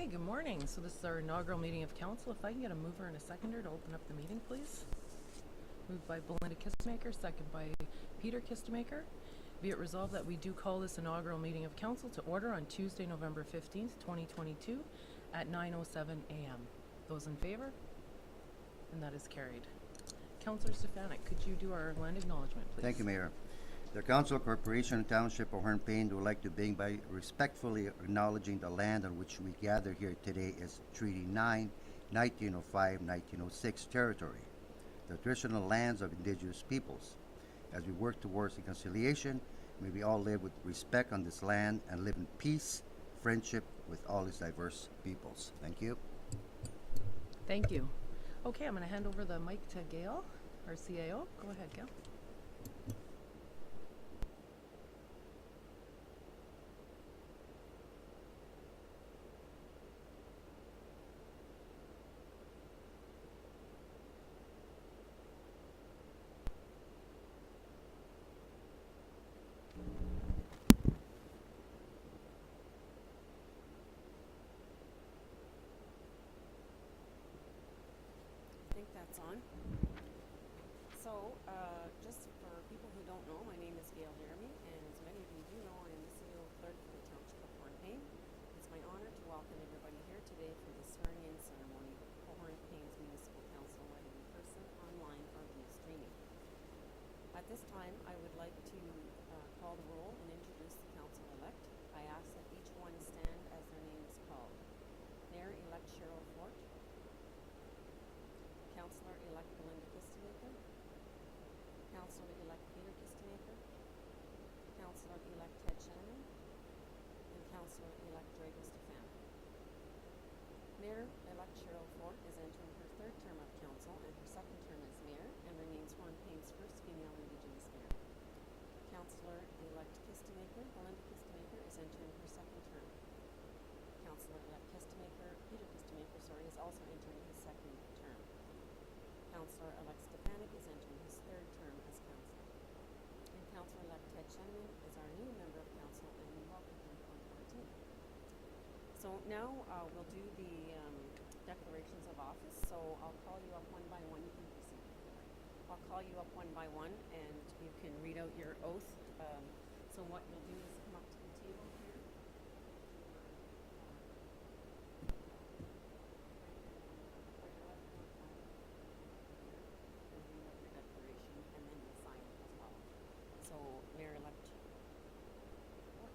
Okay, good morning. So this is our inaugural meeting of council. If I can get a mover and a seconder to open up the meeting, please. Moved by Belinda Kistemaker, second by Peter Kistemaker. Be it resolved that we do call this inaugural meeting of council to order on Tuesday, November 15th, 2022 at 9:07 a.m. Those in favor? And that is carried. Councillor Stefanik, could you do our land acknowledgement, please? Thank you, Mayor. The Council, Corporation, and Township of Hornpain would like to begin by respectfully acknowledging the land on which we gather here today as Treaty 9, 1905-1906 territory, the traditional lands of indigenous peoples. As we work towards reconciliation, may we all live with respect on this land and live in peace, friendship with all its diverse peoples. Thank you. Thank you. Okay, I'm going to hand over the mic to Gail, our CAO. Go ahead, Gail. I think that's on. So, just for people who don't know, my name is Gail Jeremy, and as many of you do know, I am the CEO clerk for the Township of Hornpain. It's my honor to welcome everybody here today for the swearing-in ceremony for Hornpain's Municipal Council, whether in person, online, or via streaming. At this time, I would like to call the roll and introduce the council-elect. I ask that each one stand as their name is called. Mayor-elect Cheryl Fort, Councillor-elect Belinda Kistemaker, Councillor-elect Peter Kistemaker, Councillor-elect Ted Shannon, and Councillor-elect Drago Stefanik. Mayor-elect Cheryl Fort is entering her third term of council and her second term as mayor and remains Hornpain's first female Indigenous mayor. Councillor-elect Kistemaker, Belinda Kistemaker, is entering her second term. Councillor-elect Peter Kistemaker, is also entering his second term. Councillor-elect Stefanik is entering his third term as councillor. And Councillor-elect Ted Shannon is our new member of council, and we welcome him on our team. So now we'll do the declarations of office. So I'll call you up one by one. You can proceed. I'll call you up one by one, and you can read out your oath. So what you'll do is come up to the table here. So, Mayor-elect Fort.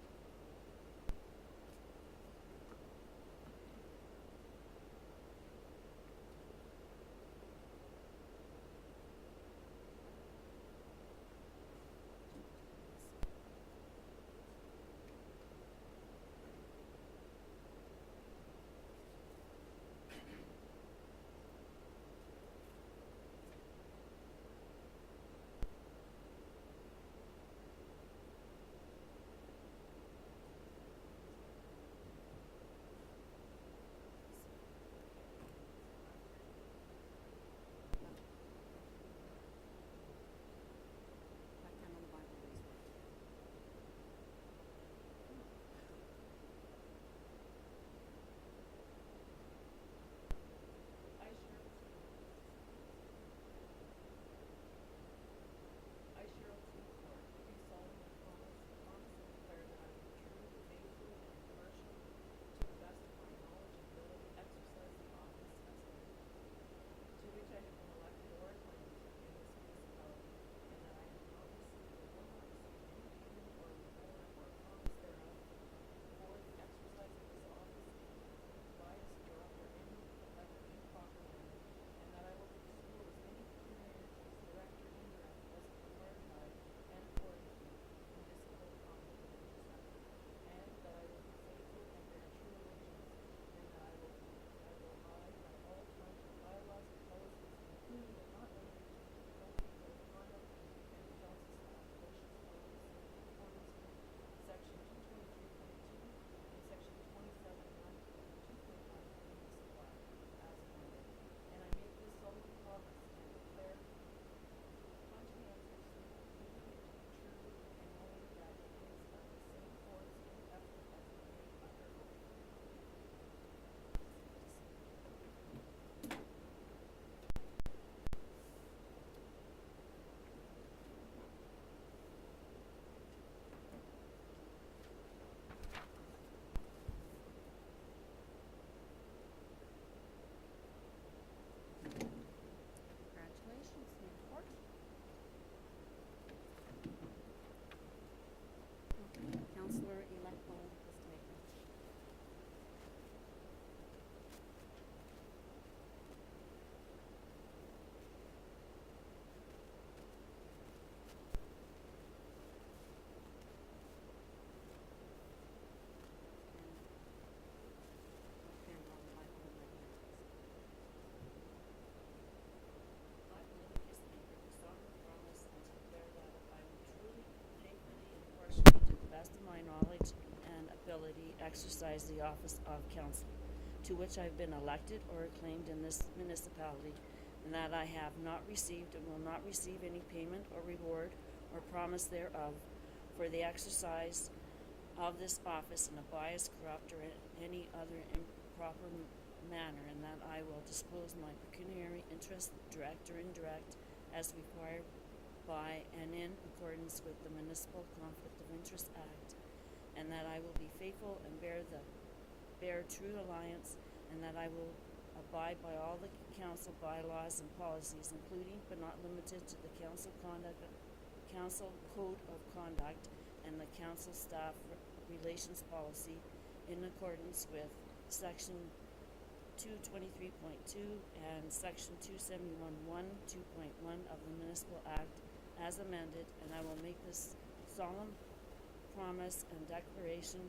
ability exercise the office of council, to which I have been elected or acclaimed in this municipality, and that I have not received and will not receive any payment or reward or promise thereof for the exercise of this office in a biased, corrupt, or any other improper manner, and that I will disclose my pecuniary interest, direct or indirect, as required by and in accordance with the Municipal Conflict of Interest Act, and that I will be faithful and bear true alliance, and that I will abide by all the council bylaws and policies, including but not limited to the council code of conduct and the council staff relations policy, in accordance with section 223.2 and section 271(1), 2.1 of the Municipal Act as amended, and I will make this solemn promise and declaration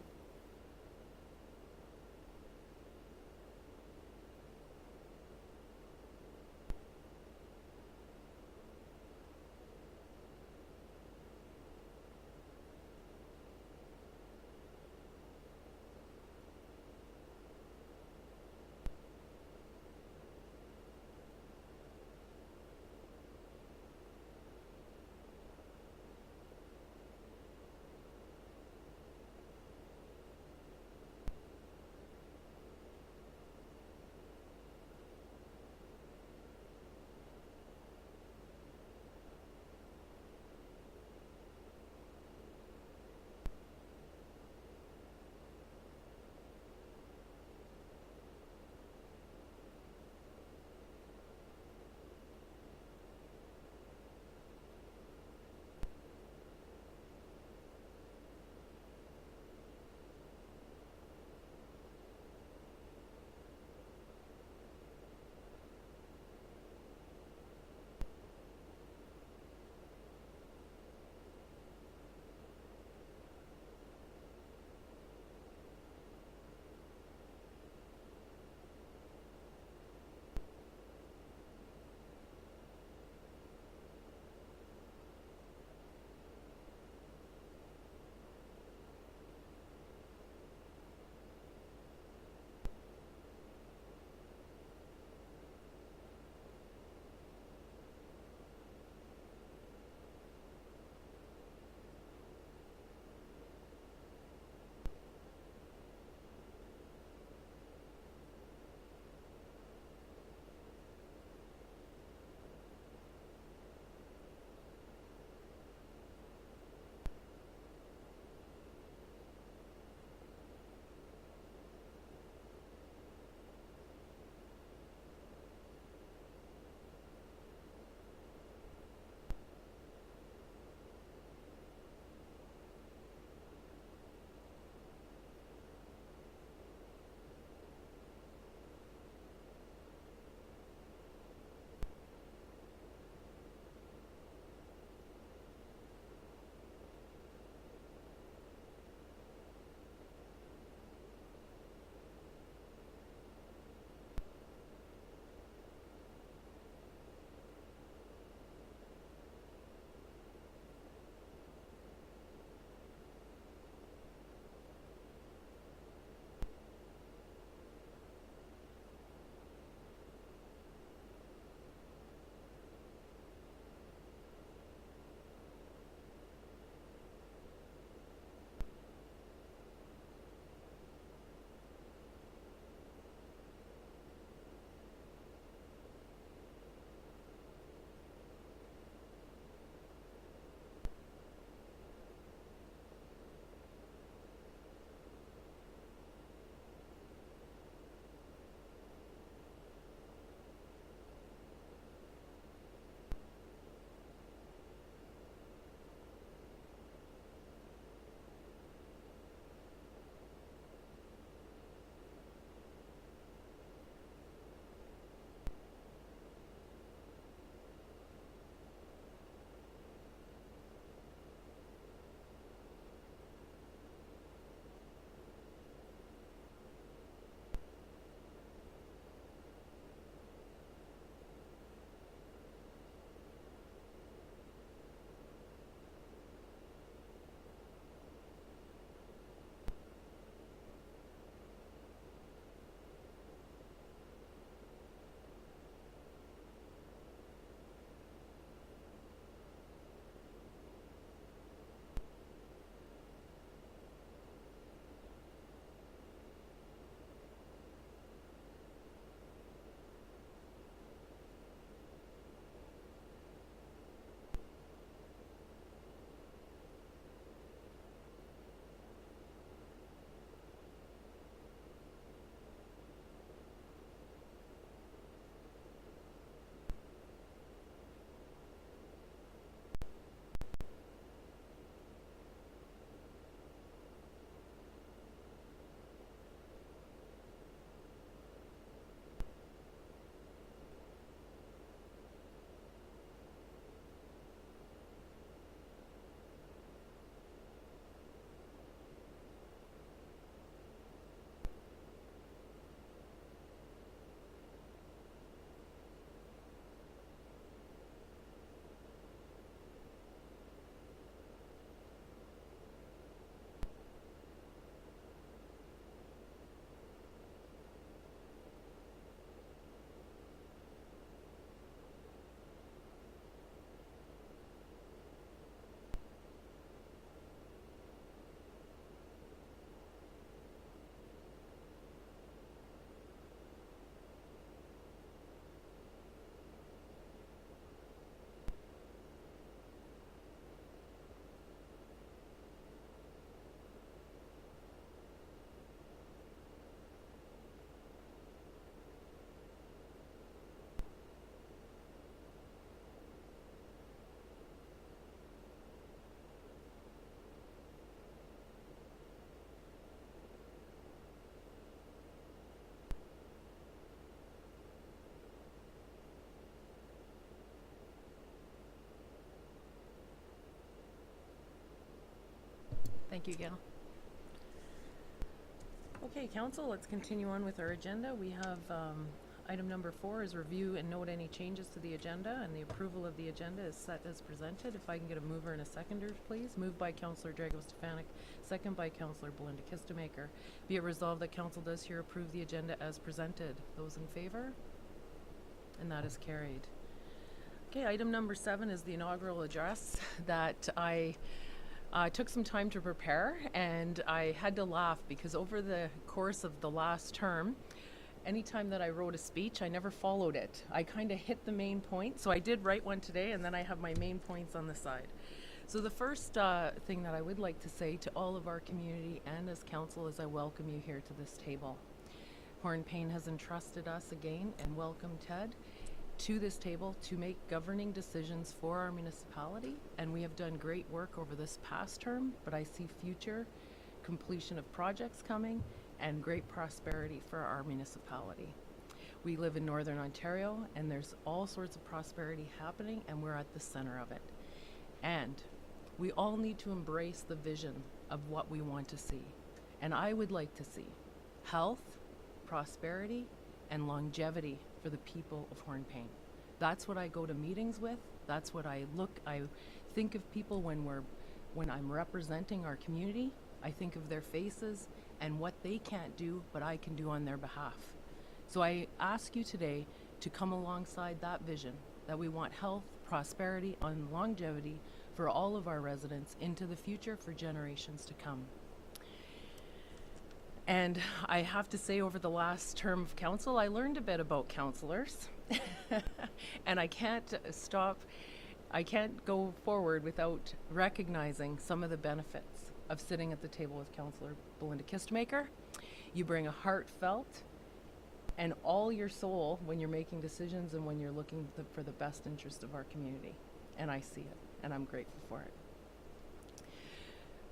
Thank you, Gail. Okay, council, let's continue on with our agenda. We have item number 4 is review and note any changes to the agenda, and the approval of the agenda is set as presented. If I can get a mover and a seconder, please. Moved by Councillor Drago-Stefanik, second by Councillor Belinda Kistemaker. Be it resolved that council does here approve the agenda as presented. Those in favor? And that is carried. Okay, item number 7 is the inaugural address that I took some time to prepare, and I had to laugh because over the course of the last term, anytime that I wrote a speech, I never followed it. I kind of hit the main point. So I did write one today, and then I have my main points on the side. So the first thing that I would like to say to all of our community and as council is I welcome you here to this table. Hornpain has entrusted us again, and welcome Ted, to this table to make governing decisions for our municipality, and we have done great work over this past term, but I see future completion of projects coming and great prosperity for our municipality. We live in Northern Ontario, and there's all sorts of prosperity happening, and we're at the center of it. And we all need to embrace the vision of what we want to see. And I would like to see health, prosperity, and longevity for the people of Hornpain. That's what I go to meetings with. That's what I think of people when I'm representing our community. I think of their faces and what they can't do, but I can do on their behalf. So I ask you today to come alongside that vision, that we want health, prosperity, and longevity for all of our residents into the future for generations to come. And I have to say, over the last term of council, I learned a bit about councillors. And I can't go forward without recognizing some of the benefits of sitting at the table with Councillor Belinda Kistemaker. You bring a heartfelt and all your soul when you're making decisions and when you're looking for the best interest of our community. And I see it, and I'm grateful for it.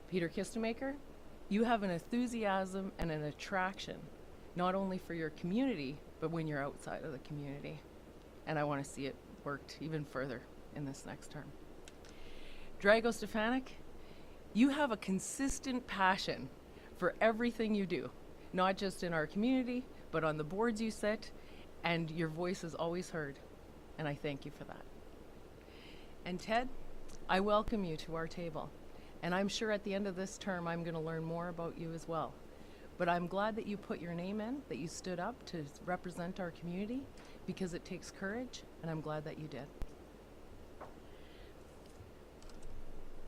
Peter Kistemaker, you have an enthusiasm and an attraction, not only for your community, but when you're outside of the community. And I want to see it worked even further in this next term. Drago-Stefanik, you have a consistent passion for everything you do, not just in our community, but on the boards you sit, and your voice is always heard. And I thank you for that. And Ted, I welcome you to our table. And I'm sure at the end of this term, I'm going to learn more about you as well. But I'm glad that you put your name in, that you stood up to represent our community, because it takes courage, and I'm glad that you did.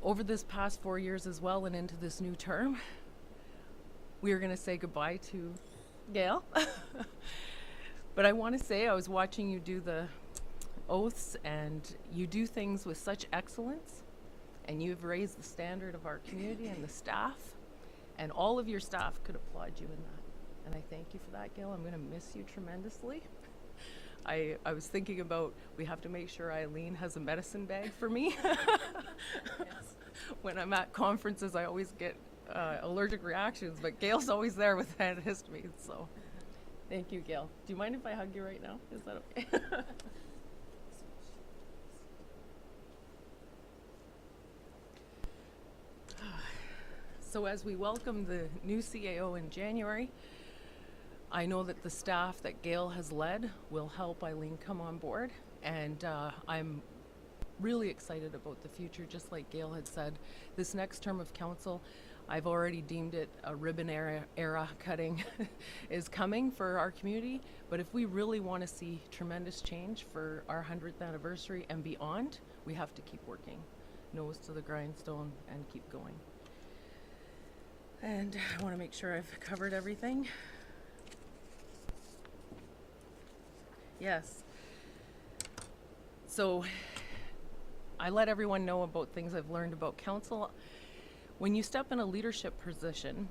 Over this past 4 years as well and into this new term, we are going to say goodbye to Gail. But I want to say I was watching you do the oaths, and you do things with such excellence, and you've raised the standard of our community and the staff, and all of your staff could applaud you in that. And I thank you for that, Gail. I'm going to miss you tremendously. I was thinking about, we have to make sure Eileen has a medicine bag for me. Yes. When I'm at conferences, I always get allergic reactions, but Gail's always there with antihistamines, so thank you, Gail. Do you mind if I hug you right now? Is that okay? So as we welcome the new CAO in January, I know that the staff that Gail has led will help Eileen come on board, and I'm really excited about the future. Just like Gail had said, this next term of council, I've already deemed it a ribbon era cutting is coming for our community, but if we really want to see tremendous change for our 100th anniversary and beyond, we have to keep working, nose to the grindstone, and keep going. And I want to make sure I've covered everything. Yes. So I let everyone know about things I've learned about council. When you step in a leadership position,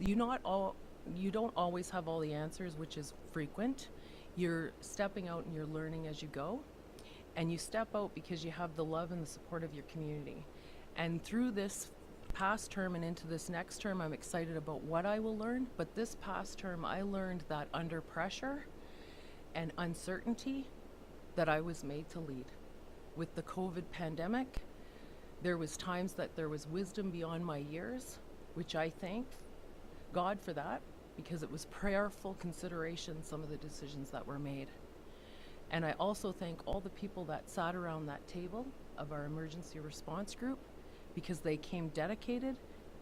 you don't always have all the answers, which is frequent. You're stepping out and you're learning as you go. And you step out because you have the love and the support of your community. And through this past term and into this next term, I'm excited about what I will learn. But this past term, I learned that under pressure and uncertainty, that I was made to lead. With the COVID pandemic, there was times that there was wisdom beyond my years, which I thank God for that, because it was prayerful consideration, some of the decisions that were made. And I also thank all the people that sat around that table of our emergency response group, because they came dedicated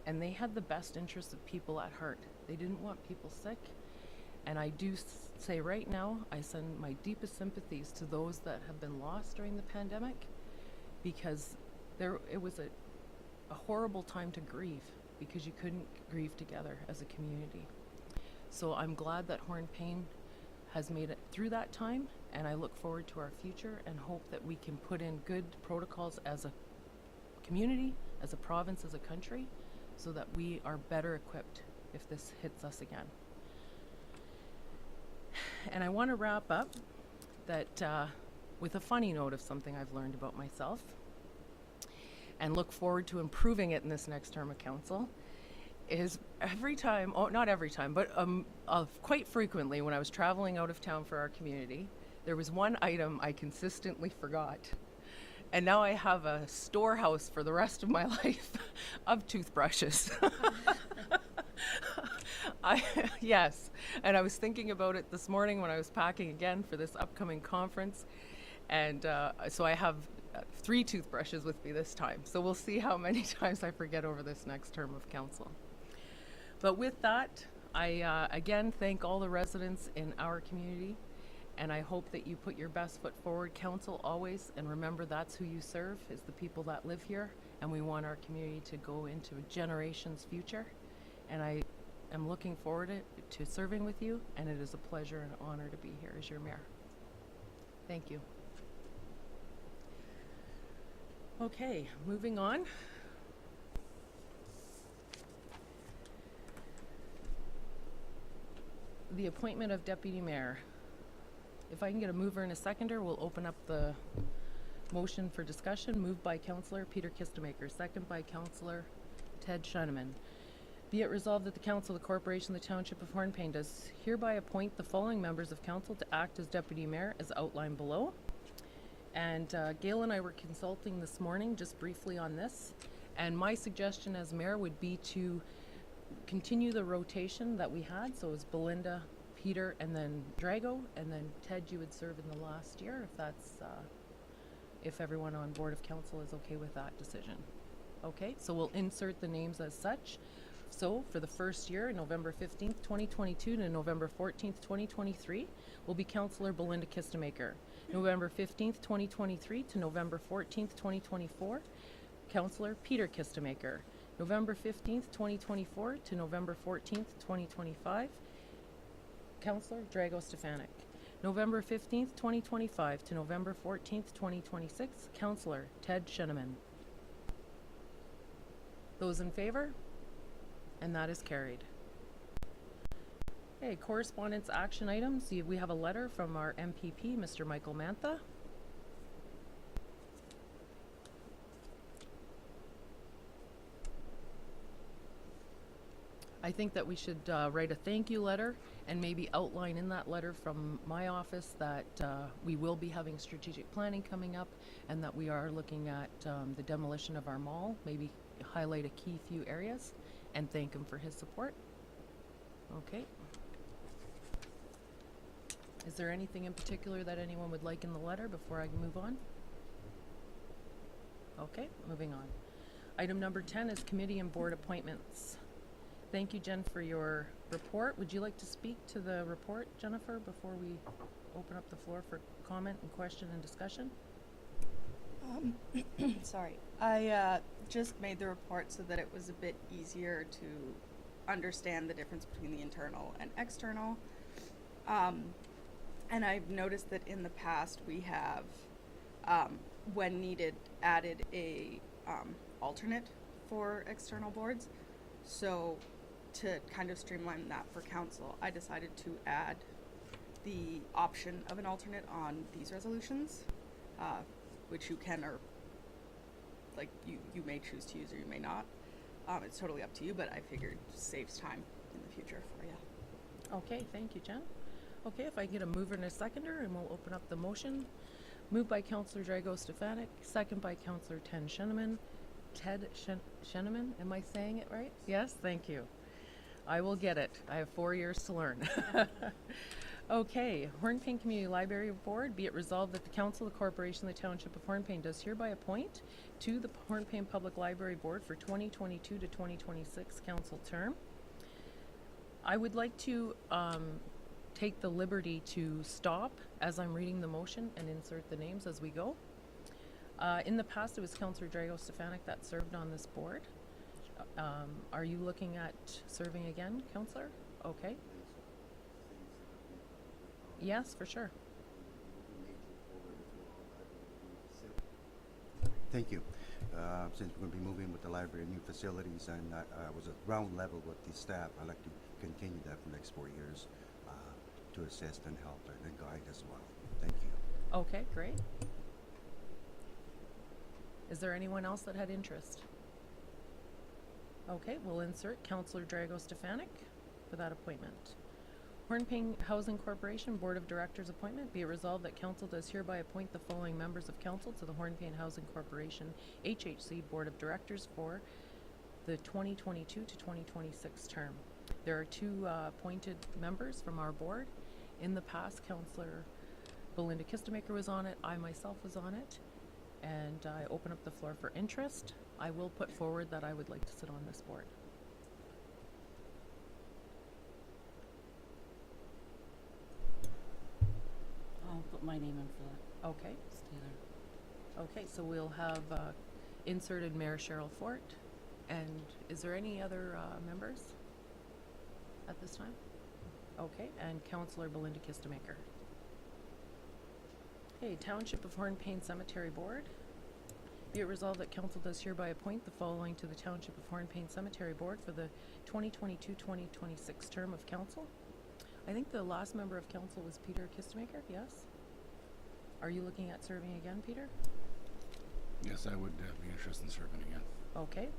and they had the best interests of people at heart. They didn't want people sick. And I do say right now, I send my deepest sympathies to those that have been lost during the pandemic, because it was a horrible time to grieve, because you couldn't grieve together as a community. So I'm glad that Horn-Payne has made it through that time, and I look forward to our future and hope that we can put in good protocols as a community, as a province, as a country, so that we are better equipped if this hits us again. And I want to wrap up that with a funny note of something I've learned about myself, and look forward to improving it in this next term of council. Is every time, not every time, but quite frequently when I was traveling out of town for our community, there was one item I consistently forgot. And now I have a storehouse for the rest of my life of toothbrushes. Yes, and I was thinking about it this morning when I was packing again for this upcoming conference. And so I have 3 toothbrushes with me this time. So we'll see how many times I forget over this next term of council. But with that, I again thank all the residents in our community, and I hope that you put your best foot forward, council, always, and remember that's who you serve, is the people that live here, and we want our community to go into a generation's future. And I am looking forward to serving with you, and it is a pleasure and honor to be here as your mayor. Thank you. Okay, moving on. The appointment of deputy mayor. If I can get a mover and a seconder, we'll open up the motion for discussion. Moved by Councillor Peter Kistemaker, second by Councillor Ted Schoeneman. Be it resolved that the Council of the Corporation of the Township of Horn-Payne does hereby appoint the following members of Council to act as deputy mayor as outlined below. And Gail and I were consulting this morning just briefly on this, and my suggestion as mayor would be to continue the rotation that we had. So it was Belinda, Peter, and then Drago, and then Ted, you would serve in the last year, if that's if everyone on Board of Council is okay with that decision. Okay, so we'll insert the names as such. So for the first year, November 15th, 2022 to November 14th, 2023, will be Councillor Belinda Kistemaker. November 15th, 2023 to November 14th, 2024, Councillor Peter Kistemaker. November 15th, 2024 to November 14th, 2025, Councillor Drago Stefanik. November 15th, 2025 to November 14th, 2026, Councillor Ted Schoeneman. Those in favor? And that is carried. Okay, correspondence action items. We have a letter from our MPP, Mr. Michael Mantha. I think that we should write a thank you letter and maybe outline in that letter from my office that we will be having strategic planning coming up, and that we are looking at the demolition of our mall, maybe highlight a key few areas, and thank him for his support. Okay. Is there anything in particular that anyone would like in the letter before I move on? Okay, moving on. Item number 10 is committee and board appointments. Thank you, Jen, for your report. Would you like to speak to the report, Jennifer, before we open up the floor for comment and question and discussion? Sorry. I just made the report so that it was a bit easier to understand the difference between the internal and external. And I've noticed that in the past we have, when needed, added a alternate for external boards. So to kind of streamline that for council, I decided to add the option of an alternate on these resolutions, which you can, or like you may choose to use or you may not. It's totally up to you, but I figured it saves time in the future for you. Okay, thank you, Jen. Okay, if I can get a mover and a seconder, and we'll open up the motion. Moved by Councillor Drago Stefanik, second by Councillor Ted Schoeneman, Ted Sheneman. Am I saying it right? Yes, thank you. I will get it. I have 4 years to learn. Okay, Hornpain Community Library Board, be it resolved that the Council of the Corporation of the Township of Hornpain does hereby appoint to the Hornpain Public Library Board for 2022 to 2026 council term. I would like to take the liberty to stop as I'm reading the motion and insert the names as we go. In the past, it was Councillor Drago Stefanik that served on this board. Are you looking at serving again, Councillor? Okay. Yes, for sure. Thank you. Since we're going to be moving with the library, new facilities, and I was at ground level with the staff, I'd like to continue that for the next 4 years to assist and help and guide as well. Thank you. Okay, great. Is there anyone else that had interest? Okay, we'll insert Councillor Drago Stefanik for that appointment. Hornpain Housing Corporation Board of Directors appointment. Be it resolved that council does hereby appoint the following members of council to the Hornpain Housing Corporation HHC Board of Directors for the 2022 to 2026 term. There are 2 appointed members from our board. In the past, Councillor Belinda Kistemaker was on it. I myself was on it. And I open up the floor for interest. I will put forward that I would like to sit on this board. I'll put my name in for that. Okay. Stay there. Okay, so we'll have inserted Mayor Cheryl Fort. And is there any other members at this time? Okay, and Councillor Belinda Kistemaker. Okay, Township of Hornpain Cemetery Board. Be it resolved that council does hereby appoint the following to the Township of Hornpain Cemetery Board for the 2022-2026 term of council. I think the last member of council was Peter Kistemaker, yes? Are you looking at serving again, Peter? Yes, I would be interested in serving again. Okay.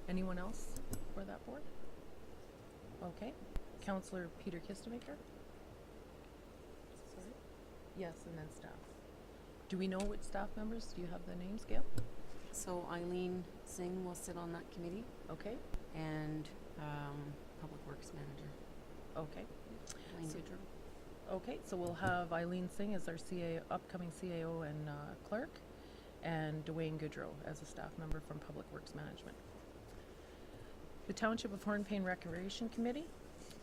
Anyone else for that board? Okay. Councillor Peter Kistemaker? Sorry? Yes, and then staff. Do we know which staff members? Do you have the names, Gail? So Eileen Singh will sit on that committee, Okay. and Public Works Manager, Okay. Eileen So- Goodrow. Okay, so we'll have Eileen Singh as our upcoming CAO and clerk, and Dwayne Goodrow as a staff member from Public Works Management. The Township of Hornpain Recreation Committee.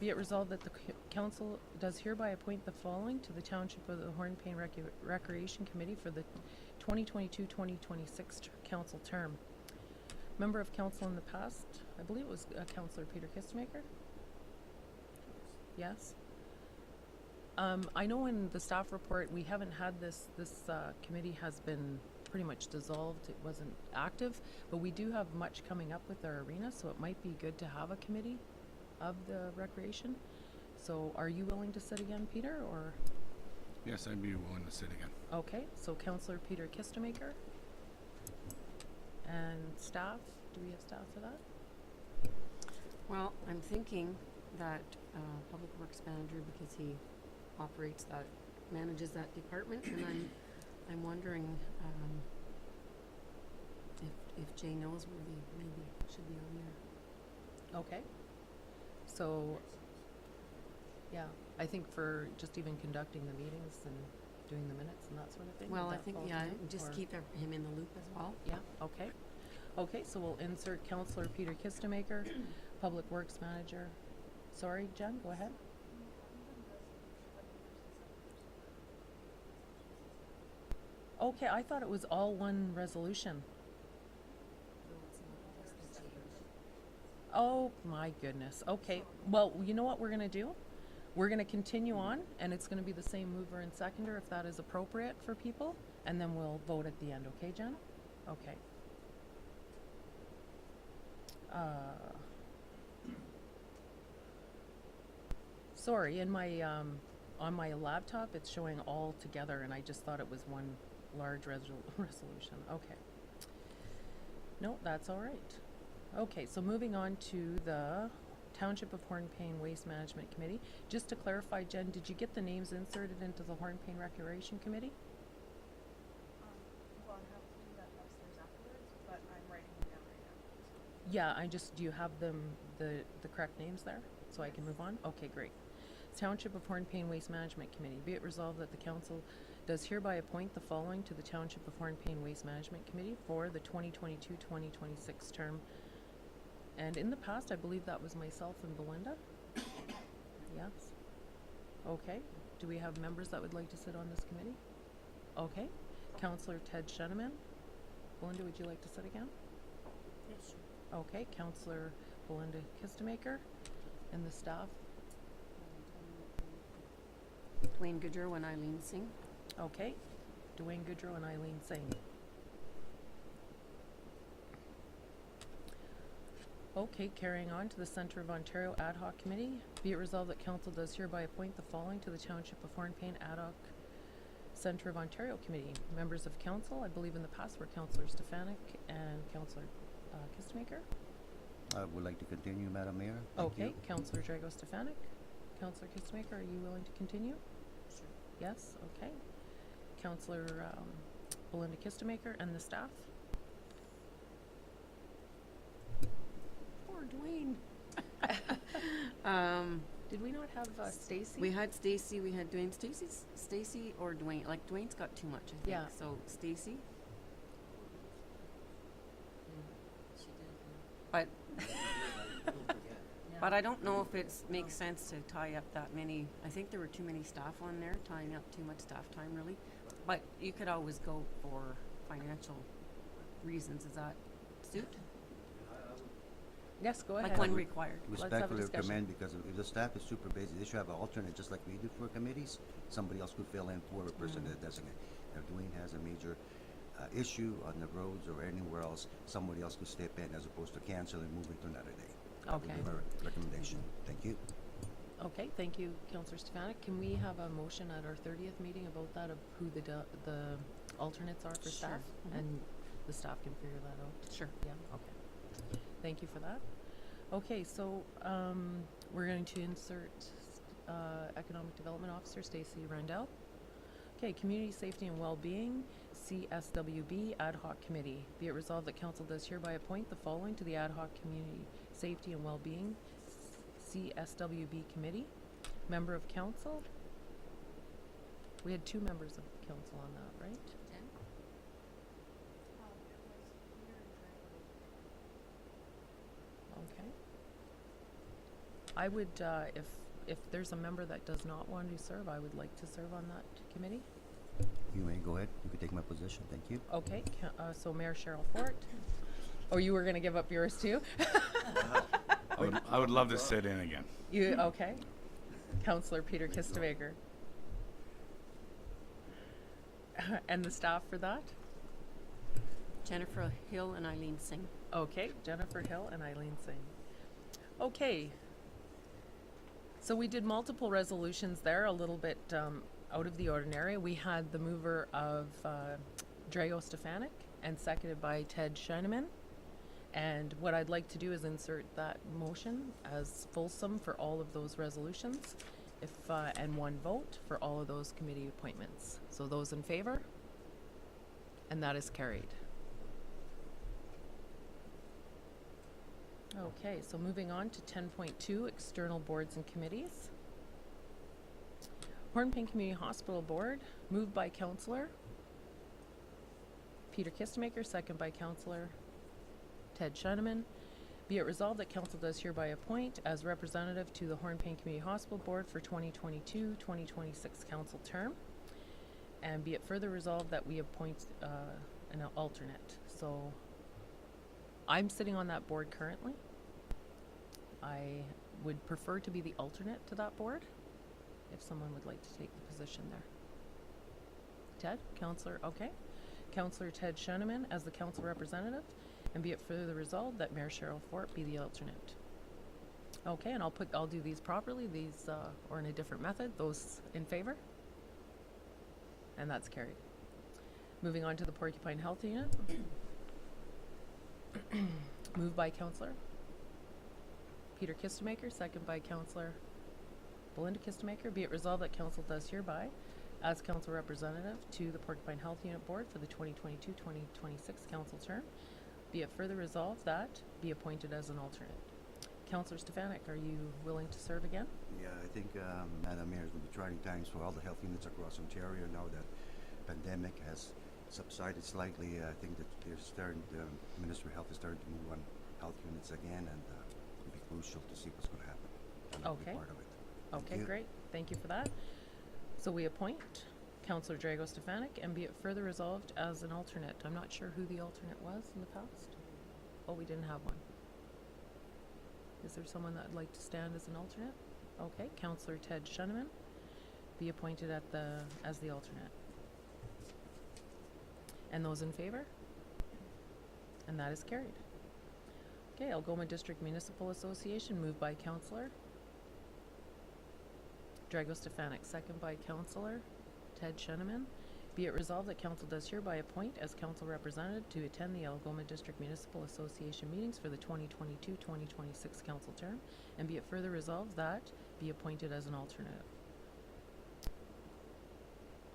Be it resolved that the council does hereby appoint the following to the Township of the Hornpain Recreation Committee for the 2022-2026 council term. Member of council in the past, I believe it was Councillor Peter Kistemaker. Yes. I know in the staff report we haven't had this committee has been pretty much dissolved. It wasn't active, but we do have much coming up with our arena, so it might be good to have a committee of the recreation. So are you willing to sit again, Peter, or? Yes, I'd be willing to sit again. Okay, so Councillor Peter Kistemaker. And staff, do we have staff for that? Well, I'm thinking that Public Works Manager, because he manages that department, and I'm wondering if Jay Noseworthy maybe should be on there. Okay. So, yeah, I think for just even conducting the meetings and doing the minutes and that sort of thing. Well, would I that think, fall to yeah, you, just or- keep him in the loop as well. Yeah, okay. Okay, so we'll insert Councillor Peter Kistemaker, Public Works Manager. Sorry, Jen, go ahead. Okay, I thought it was all one resolution. Oh, my goodness. Okay, well, you know what we're gonna do? We're gonna continue on, and it's gonna be the same mover and seconder, if that is appropriate for people, and then we'll vote at the end, okay, Jen? Okay. Sorry, in my, on my laptop, it's showing all together, and I just thought it was one large resolution. Okay. No, that's all right. Okay, so moving on to the Township of Hornpain Waste Management Committee. Just to clarify, Jen, did you get the names inserted into the Hornpain Recreation Committee? Well, I have to do that upstairs afterwards, but I'm writing Yeah, do you have the correct names there, so I can move on? Okay, great. Township of Hornpain Waste Management Committee. Be it resolved that the council does hereby appoint the following to the Township of Hornpain Waste Management Committee for the 2022-2026 term. And in the past, I believe that was myself and Belinda. Yes. Okay. Do we have members that would like to sit on this committee? Okay. Councillor Ted Sheneman. Belinda, would you like to sit again? Yes, Okay. Councillor Belinda Kistemaker and the staff. Dwayne Goodrow and Eileen Singh. Okay. Dwayne Goodrow and Eileen Singh. Okay, carrying on to the Centre of Ontario Ad Hoc Committee. Be it resolved that council does hereby appoint the following to the Township of Hornpain Ad Hoc Centre of Ontario Committee. Members of council, I believe in the past were Councillor Stefanik and Councillor Kistemaker. I would like to continue, Madam Mayor. Thank Okay, you. Councillor Drago Stefanik. Councillor Kistemaker, are you willing to continue? sure. Yes, okay. Councillor Belinda Kistemaker and the staff. Poor Dwayne. Did we not have Stacy? We had Stacy, we had Dwayne. Stacy or Dwayne. Like, Dwayne's got too much, I think. Yeah. So, Stacy. She did. But but I don't know if it makes sense to tie up that many. I think there were too many staff on there, tying up too much staff time, really. But you could always go for financial reasons. Does that suit? Yes, go ahead. Like when required. Let's have a Respectfully discussion. recommend, because if the staff is super busy, they should have an alternate, just like we do for committees. Somebody else could fill in for a person that doesn't. If Dwayne has a major issue on the roads or anywhere else, somebody else could step in as opposed to cancel and moving to another day. That would Okay. be my recommendation. Thank you. Okay, thank you, Councillor Stefanik. Can we have a motion at our 30th meeting about that, of who the alternates are for Sure. staff? Mhm. And the staff can figure that out? Sure. Yeah, okay. Thank you for that. Okay, so we're going to insert Economic Development Officer Stacy Randell. Okay, Community Safety and Wellbeing, CSWB Ad Hoc Committee. Be it resolved that council does hereby appoint the following to the Ad Hoc Community Safety and Wellbeing, CSWB Committee. Member of council. We had 2 members of council on that, right? Jen? Okay. I would, if there's a member that does not want to serve, I would like to serve on that committee. You may go ahead. You can take my position. Thank you. Okay, so Mayor Cheryl Fort. Oh, you were gonna give up yours too? I would love to sit in again. You, okay. Councillor Peter Kistemaker. And the staff for that? Jennifer Hill and Eileen Singh. Okay, Jennifer Hill and Eileen Singh. Okay. So we did multiple resolutions there, a little bit out of the ordinary. We had the mover of Drago Stefanik and seconded by Ted Shineman. And what I'd like to do is insert that motion as fulsome for all of those resolutions, and one vote for all of those committee appointments. So those in favor? And that is carried. Okay, so moving on to 10.2, external boards and committees. Hornpain Community Hospital Board, moved by Councillor Peter Kistemaker, second by Councillor Ted Shineman. Be it resolved that council does hereby appoint as representative to the Hornpain Community Hospital Board for 2022-2026 council term. And be it further resolved that we appoint an alternate. So I'm sitting on that board currently. I would prefer to be the alternate to that board if someone would like to take the position there. Ted, Councillor, okay. Councillor Ted Shineman as the council representative, and be it further resolved that Mayor Cheryl Fort be the alternate. Okay, and I'll do these properly, or in a different method. Those in favor? And that's carried. Moving on to the Porcupine Health Unit. Moved by Councillor Peter Kistemaker, second by Councillor Belinda Kistemaker. Be it resolved that council does hereby, as council representative to the Porcupine Health Unit Board for the 2022-2026 council term, Be it further resolved that be appointed as an alternate. Councillor Stefanik, are you willing to serve again? Yeah, I think, Madam Mayor, it's going to be trying times for all the health units across Ontario now that pandemic has subsided slightly. I think that the Ministry of Health is starting to move on health units again, and it'll be crucial to see what's going to happen. I'd like to be Okay. part of it. Thank Okay, you. great. Thank you for that. So we appoint Councillor Drago Stefanik, and be it further resolved as an alternate. I'm not sure who the alternate was in the past. Oh, we didn't have one. Is there someone that'd like to stand as an alternate? Okay, Councillor Ted Shuneman, be appointed as the alternate. And those in favor? And that is carried. Okay, Algoma District Municipal Association, moved by Councillor Drago Stefanik, second by Councillor Ted Shuneman. Be it resolved that council does hereby appoint as council representative to attend the Algoma District Municipal Association meetings for the 2022-2026 council term, and be it further resolved that be appointed as an alternative.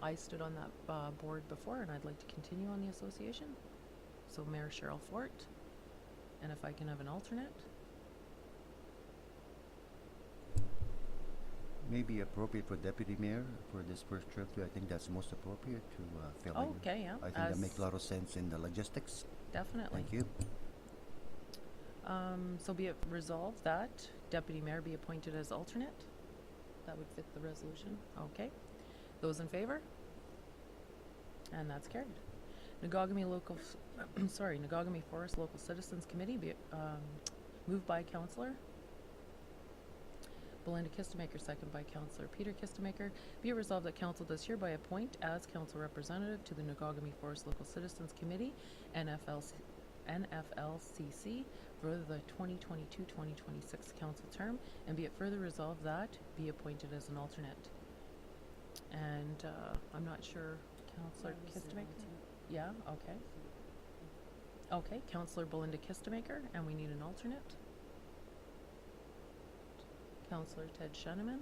I stood on that board before, and I'd like to continue on the association. So Mayor Cheryl Fort, and if I can have an alternate. Maybe appropriate for Deputy Mayor for this first term too. I think that's most appropriate to fill in. Oh, okay, yeah. I think that makes a lot of sense in the logistics. Definitely. Thank you. So be it resolved that Deputy Mayor be appointed as alternate. That would fit the resolution. Okay. Those in favor? And that's carried. Nagogami Nagogami Forest Local Citizens Committee, be moved by Councillor Belinda Kistemaker, second by Councillor Peter Kistemaker. Be it resolved that council does hereby appoint as council representative to the Nagogami Forest Local Citizens Committee, NFLCC, for the 2022-2026 council term, and be it further resolved that be appointed as an alternate. And I'm not sure, Councillor Kistemaker? Yeah, okay. Okay, Councillor Belinda Kistemaker, and we need an alternate. Councillor Ted Shuneman.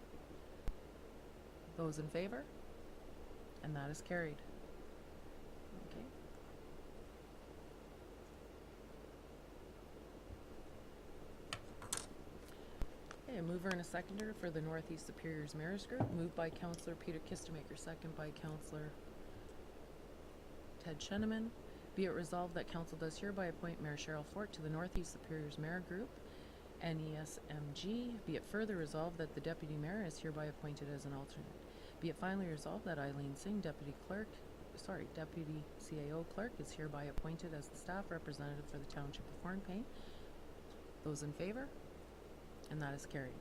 Those in favor? And that is carried. Okay. Okay, a mover and a seconder for the Northeast Superiors Mayor's Group, moved by Councillor Peter Kistemaker, second by Councillor Ted Shuneman. Be it resolved that council does hereby appoint Mayor Cheryl Fort to the Northeast Superiors Mayor Group, NESMG. Be it further resolved that the Deputy Mayor is hereby appointed as an alternate. Be it finally resolved that Eileen Singh, Deputy CAO Clerk, is hereby appointed as the staff representative for the Township of Hornpain. Those in favor? And that is carried.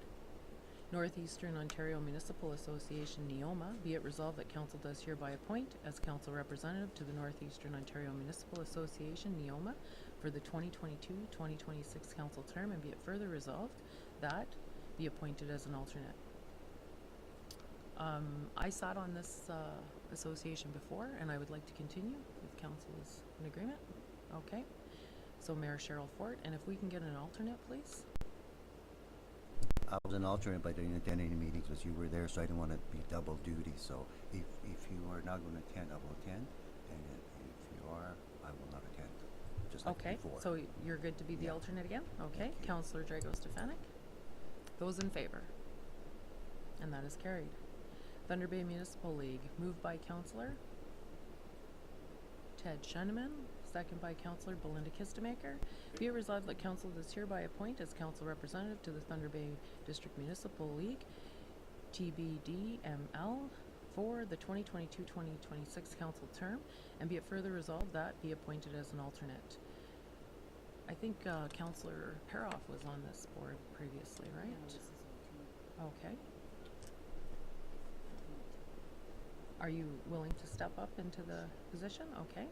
Northeastern Ontario Municipal Association, NEOMA. Be it resolved that council does hereby appoint as council representative to the Northeastern Ontario Municipal Association, NEOMA, for the 2022-2026 council term, and be it further resolved that be appointed as an alternate. I sat on this association before, and I would like to continue if council is in agreement. Okay. So Mayor Cheryl Fort, and if we can get an alternate, please. I was an alternate, but I didn't attend any meetings because you were there, so I didn't want to be double duty. So if you are not going to attend, I will attend, and if you are, I will not attend. Just like Okay, before. so you're good to be the Yeah. alternate again? Okay, Thank you. Councillor Drago Stefanik. Those in favor? And that is carried. Thunder Bay Municipal League, moved by Councillor Ted Shuneman, second by Councillor Belinda Kistemaker. Be it resolved that council does hereby appoint as council representative to the Thunder Bay District Municipal League, TBDML, for the 2022-2026 council term, and be it further resolved that be appointed as an alternate. I think Councillor Paroff was on this board previously, right? No, this is alternate. Okay. Are you willing to step up into the position? Okay.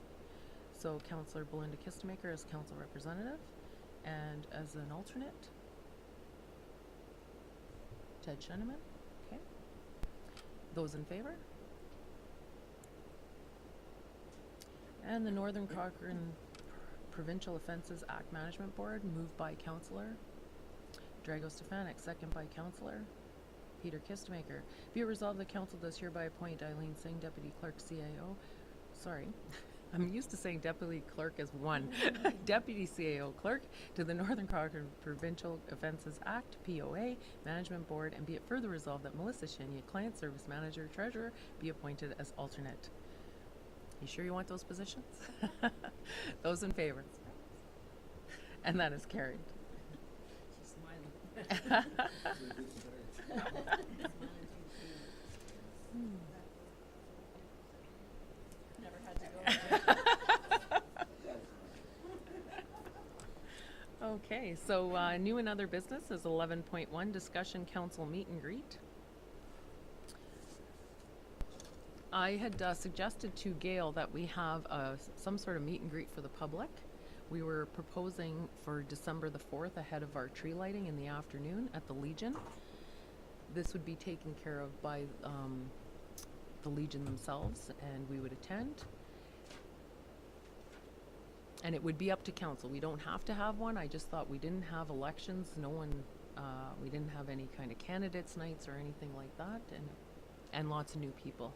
So Councillor Belinda Kistemaker as council representative, and as an alternate, Ted Shuneman. Okay. Those in favor? And the Northern Cochrane Provincial Offences Act Management Board, moved by Councillor Drago Stefanik, second by Councillor Peter Kistemaker. Be it resolved that council does hereby appoint Eileen Singh, Deputy Clerk CAO, I'm used to saying deputy clerk as one. Deputy CAO clerk to the Northern Cochrane Provincial Offences Act, POA, Management Board, and be it further resolved that Melissa Chenier, Client Service Manager, Treasurer, be appointed as alternate. You sure you want those positions? Those in favor? And that is carried. She's smiling. Never had to go. Okay, so new and other business is 11.1, discussion council meet and greet. I had suggested to Gail that we have some sort of meet and greet for the public. We were proposing for December the 4th ahead of our tree lighting in the afternoon at the Legion. This would be taken care of by the Legion themselves, and we would attend. And it would be up to council. We don't have to have one. I just thought we didn't have elections. No one, we didn't have any kind of candidates nights or anything like that, and lots of new people.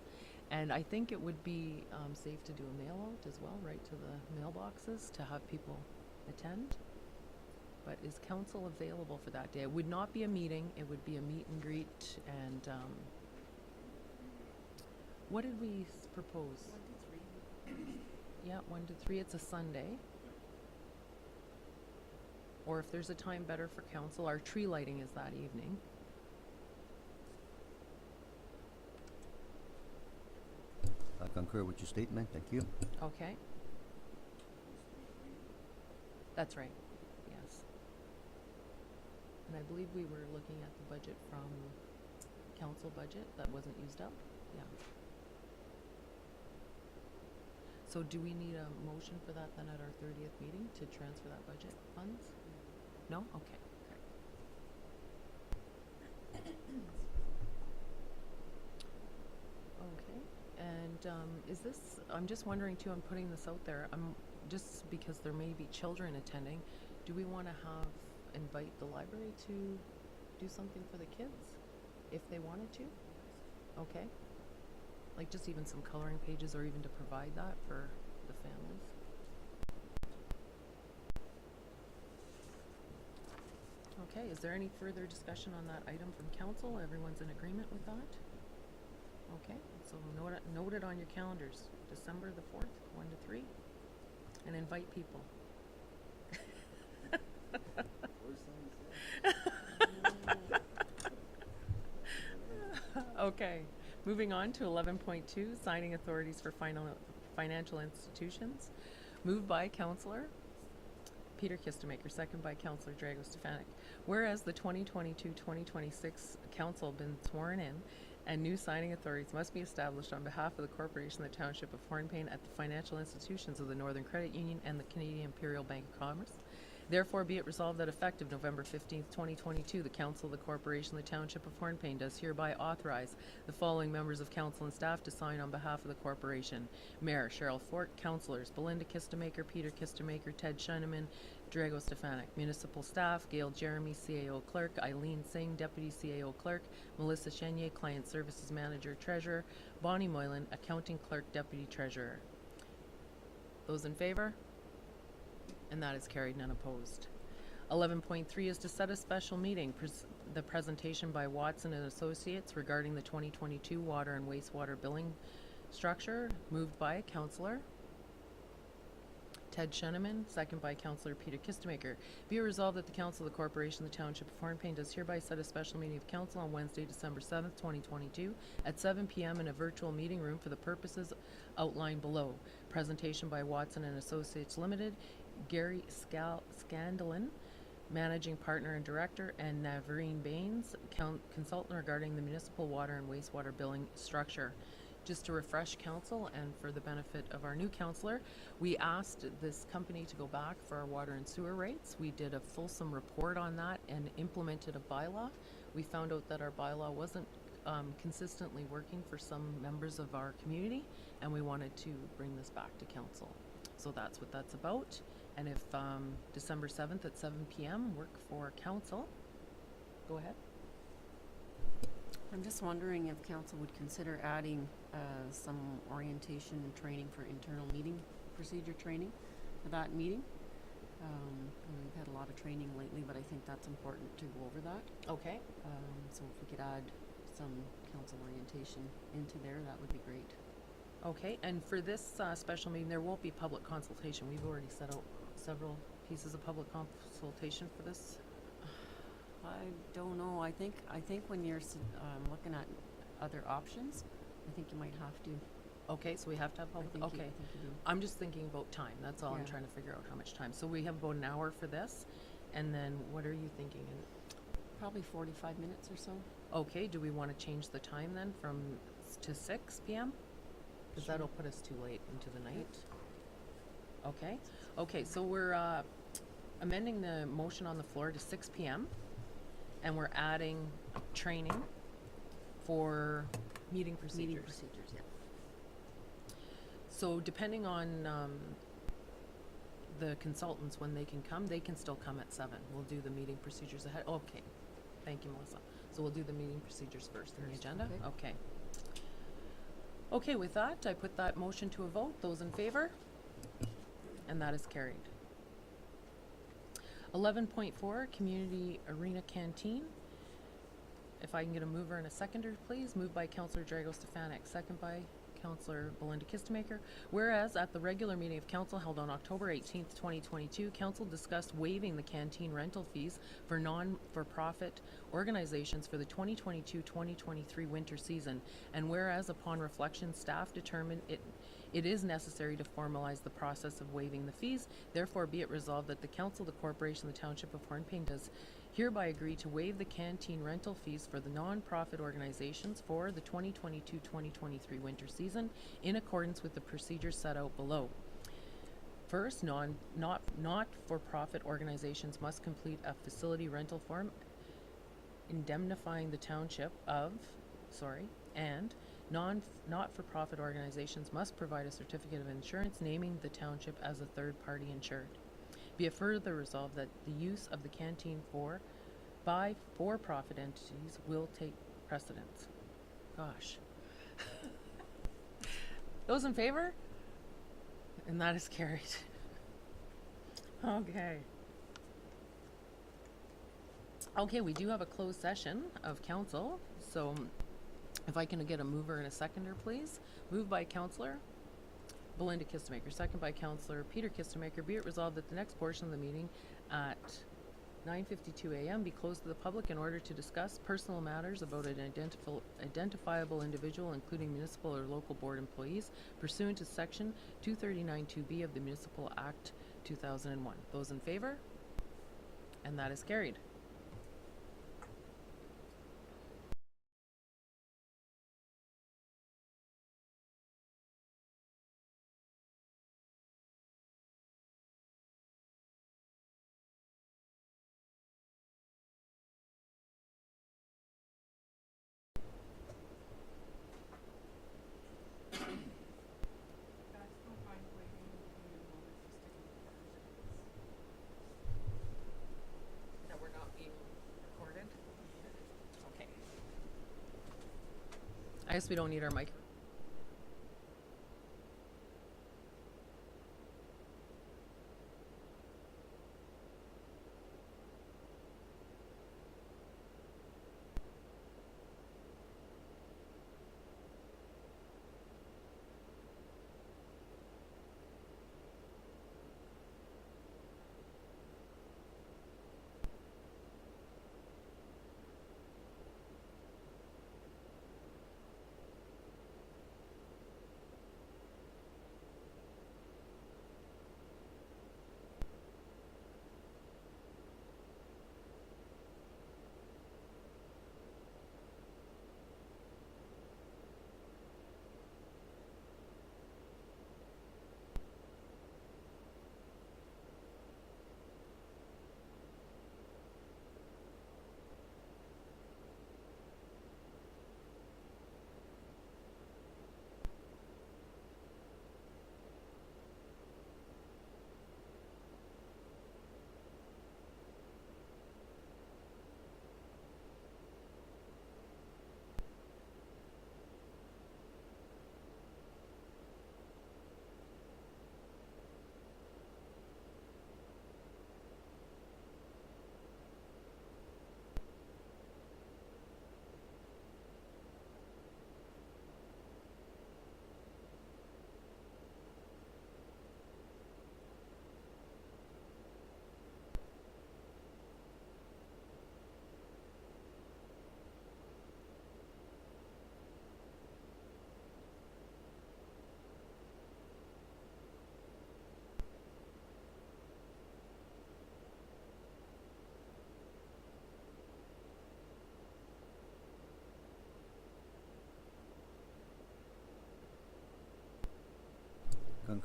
And I think it would be safe to do a mail out as well, right to the mailboxes to have people attend. But is council available for that day? It would not be a meeting. It would be a meet and greet. And what did we propose? 1 to 3. Yeah, 1 to 3. It's a Sunday. Or if there's a time better for council, our tree lighting is that evening. I concur with your statement. Thank you. Okay. That's right. Yes. And I believe we were looking at the budget from council budget that wasn't used up. Yeah. So do we need a motion for that then at our 30th meeting to transfer that budget funds? No? Okay. Okay. And is this, I'm just wondering too, I'm putting this out there, just because there may be children attending, do we want to invite the library to do something for the kids if they wanted to? Okay. Like just even some coloring pages or even to provide that for the families. Okay, is there any further discussion on that item from council? Everyone's in agreement with that? Okay, so note it on your calendars, December the 4th, 1 to 3, and invite people. Okay, moving on to 11.2, signing authorities for financial institutions. Moved by Councillor Peter Kistemaker, second by Councillor Drago Stefanik. Whereas the 2022-2026 council have been sworn in and new signing authorities must be established on behalf of the corporation of the Township of Hornpain at the financial institutions of the Northern Credit Union and the Canadian Imperial Bank of Commerce. Therefore, be it resolved that effective November 15th, 2022, the Council of the Corporation of the Township of Hornpain does hereby authorize the following members of Council and staff to sign on behalf of the Corporation. Mayor Cheryl Fort, Councillors Belinda Kistemaker, Peter Kistemaker, Ted Shineman, Drago Stefanik. Municipal staff, Gail Jeremy, CAO Clerk, Eileen Singh, Deputy CAO Clerk, Melissa Chenier, Client Services Manager, Treasurer, Bonnie Moylan, Accounting Clerk, Deputy Treasurer. Those in favor? And that is carried, none opposed. 11.3 is to set a special meeting, the presentation by Watson and Associates regarding the 2022 water and wastewater billing structure, moved by Councillor Ted Sheneman, second by Councillor Peter Kistemaker. Be it resolved that the Council of the Corporation of the Township of Hornpain does hereby set a special meeting of Council on Wednesday, December 7th, 2022 at 7 p.m. in a virtual meeting room for the purposes outlined below. Presentation by Watson and Associates Limited, Gary Scandelin, Managing Partner and Director, and Navreen Baines, Consultant regarding the municipal water and wastewater billing structure. Just to refresh council and for the benefit of our new councillor, we asked this company to go back for our water and sewer rates. We did a fulsome report on that and implemented a bylaw. We found out that our bylaw wasn't consistently working for some members of our community, and we wanted to bring this back to council. So that's what that's about. And if December 7th at 7 p.m. work for council, go ahead. I'm just wondering if council would consider adding some orientation and training for internal meeting procedure training for that meeting. And we've had a lot of training lately, but I think that's important to go over that. Okay. So if we could add some council orientation into there, that would be great. Okay, and for this special meeting, there won't be public consultation. We've already set out several pieces of public consultation for this. I don't know. I think when you're looking at other options, I think you might have to. Okay, so we have to have public, okay. I think you do. I'm just thinking about time, that's all. I'm Yeah. trying to figure out how much time. So we have about an hour for this, and then what are you thinking? Probably 45 minutes or so. Okay, do we want to change the time then to 6 p.m.? Because Sure. that'll put us too late into the night. Okay, okay, so we're amending the motion on the floor to 6 p.m. and we're adding training for meeting procedures. Meeting procedures, yeah. So depending on the consultants, when they can come, they can still come at 7. We'll do the meeting procedures ahead. Okay, thank you, Melissa. So we'll do the meeting procedures first in the agenda? okay. Okay. Okay, with that, I put that motion to a vote. Those in favor? And that is carried. 11.4, Community Arena Canteen. If I can get a mover and a seconder, please. Moved by Councillor Drago Stefanik, second by Councillor Belinda Kistemaker. Whereas at the regular meeting of Council held on October 18th, 2022, Council discussed waiving the canteen rental fees for non-for-profit organizations for the 2022-2023 winter season. And whereas upon reflection, staff determined it is necessary to formalize the process of waiving the fees. Therefore, be it resolved that the Council, the Corporation, the Township of Hornpain does hereby agree to waive the canteen rental fees for the non-profit organizations for the 2022-2023 winter season in accordance with the procedures set out below. First, not-for-profit organizations must complete a facility rental form indemnifying the township of, and not-for-profit organizations must provide a certificate of insurance naming the township as a third-party insured. Be it further resolved that the use of the canteen by for-profit entities will take precedence. Gosh. Those in favor? And that is carried. Okay. Okay, we do have a closed session of council, so if I can get a mover and a seconder, please. Moved by Councillor Belinda Kistemaker, second by Councillor Peter Kistemaker. Be it resolved that the next portion of the meeting at 9:52 a.m. be closed to the public in order to discuss personal matters about an identifiable individual, including municipal or local board employees, pursuant to Section 239(2)B of the Municipal Act 2001. Those in favor? And that is carried. That we're not being recorded? Okay. I guess we don't need our mic.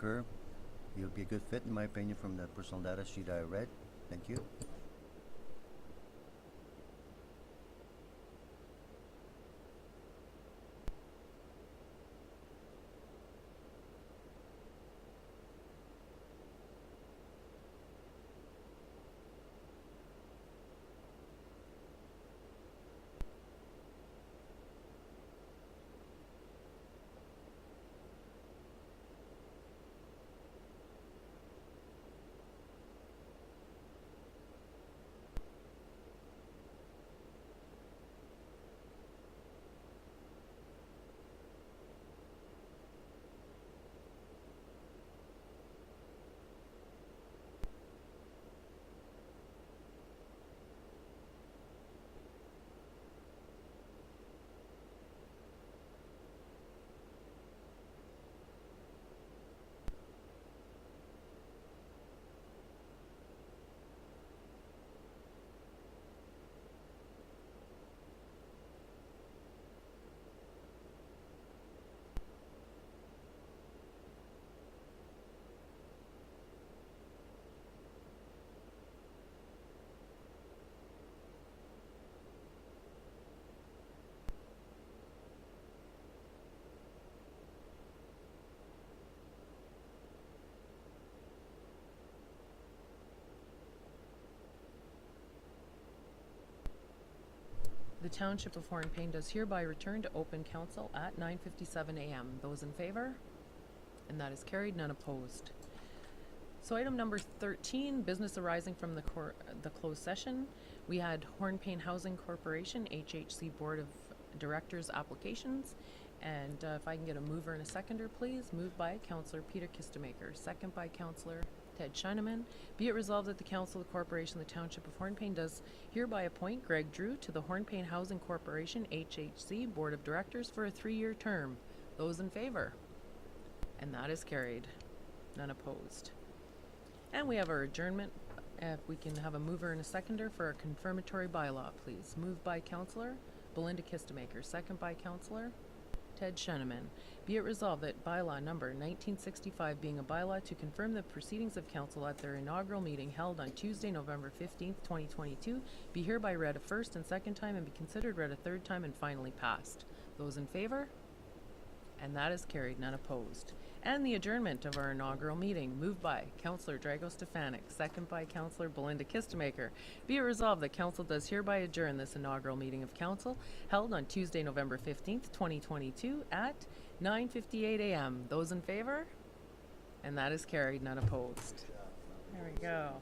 concur. You'll be a good fit, in my opinion, from the personal data sheet I read. Thank you. The Township of Hornpain does hereby return to open council at 9:57 a.m. Those in favor? And that is carried, none opposed. So item number 13, business arising from the closed session. We had Hornpain Housing Corporation, HHC Board of Directors applications. And if I can get a mover and a seconder, please. Moved by Councillor Peter Kistemaker, second by Councillor Ted Shineman. Be it resolved that the Council of the Corporation of the Township of Hornpain does hereby appoint Greg Drew to the Hornpain Housing Corporation, HHC Board of Directors for a 3-year term. Those in favor? And that is carried. None opposed. And we have our adjournment. If we can have a mover and a seconder for a confirmatory bylaw, please. Moved by Councillor Belinda Kistemaker, second by Councillor Ted Shineman. Be it resolved that bylaw number 1965, being a bylaw to confirm the proceedings of council at their inaugural meeting held on Tuesday, November 15th, 2022, be hereby read a first and second time and be considered read a third time and finally passed. Those in favor? And that is carried, none opposed. And the adjournment of our inaugural meeting, moved by Councillor Drago Stefanik, second by Councillor Belinda Kistemaker. Be it resolved that council does hereby adjourn this inaugural meeting of council held on Tuesday, November 15th, 2022 at 9:58 a.m. Those in favor? And that is carried, none opposed. There we go.